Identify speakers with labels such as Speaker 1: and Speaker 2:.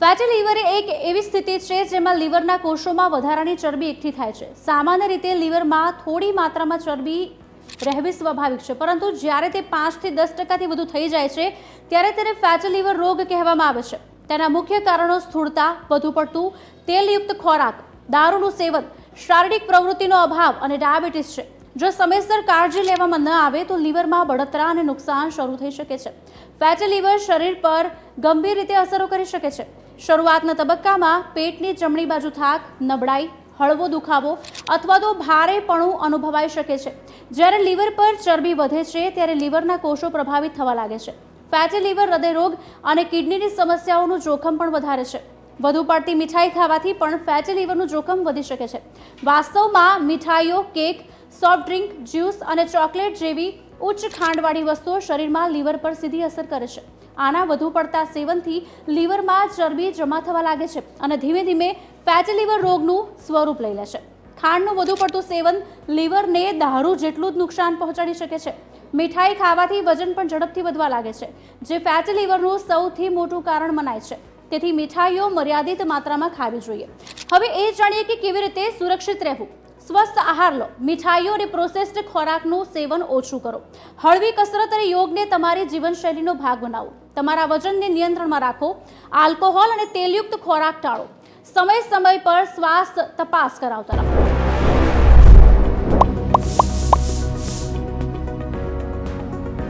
Speaker 1: Fatty liver એ એક એવી સ્થિતિ છે જેમાં લીવરના કોષોમાં વધારાની ચરબી એકઠી થાય છે। સામાન્ય રીતે લીવરમાં થોડી માત્રામાં ચરબી રહેવી સ્વાભાવિક છે, પરંતુ જ્યારે તે 5 થી 10% વધુ થઈ જાય છે ત્યારે તેને ફેટી લીવર રોગ કહેવામાં આવે છે। તેના મુખ્ય કારણો સ્થૂળતા, વધુ પડતું તેલયુક્ત ખોરાક, દારૂનું સેવન, શારીરિક પ્રવૃત્તિનો અભાવ અને ડાયાબિટીસ છે। જો સમયસર કાળજી લેવામાં ન આવે તો લીવરમાં બળતરા અને નુકસાન શરૂ થઈ શકે છે। ફેટી લીવર શરીર પર ગંભીર રીતે અસરો કરી શકે છે। શરૂઆતના તબક્કામાં પેટની જમણી બાજુ થાક, નબળાઈ, હળવો દુખાવો અથવા તો ભારેપણું અનુભવાઈ શકે છે। જ્યારે લીવર પર ચરબી વધે છે ત્યારે લીવરના કોષો પ્રભાવિત થવા લાગે છે। ફેટી લીવર હૃદયરોગ અને કિડનીની સમસ્યાઓનું જોખમ પણ વધારે છે। વધુ પડતી મીઠાઈ ખાવાથી પણ ફેટી લીવરનું જોખમ વધી શકે છે। વાસ્તવમાં મીઠાઈઓ, કેક, સોફ્ટ ડ્રિંક, જ્યુસ અને ચોકલેટ જેવી ઉચ્ચ ખાંડવાળી વસ્તુઓ શરીરમાં લીવર પર સીધી અસર કરે છે। આના વધુ પડતા સેવનથી લીવરમાં ચરબી જમા થવા લાગે છે અને ધીમે ધીમે ફેટી લીવર રોગનું સ્વરૂપ લઈ લે છે। ખાંડનું વધુ પડતું સેવન લીવરને દારૂ જેટલું જ નુકસાન પહોંચાડી શકે છે। મીઠાઈ ખાવાથી વજન પણ ઝડપથી વધવા લાગે છે, જે ફેટી લીવરનું સૌથી મોટું કારણ મનાય છે। તેથી મીઠાઈઓ મર્યાદિત માત્રામાં ખાવી જોઈએ। હવે એ જાણીએ કે કેવી રીતે સુરક્ષિત રહેવું। સ્વસ્થ આહાર લો, મીઠાઈઓ અને પ્રોસેસ્ડ ખોરાકનું સેવન ઓછું કરો। હળવી કસરત અને યોગને તમારી જીવનશૈલીનો ભાગ બનાવો। તમારા વજનને નિયંત્રણમાં રાખો। આલ્કોહોલ અને તેલયુક્ત ખોરાક ટાળો। સમય પર સ્વાસ્થ્ય તપાસ કરાવતા રહો।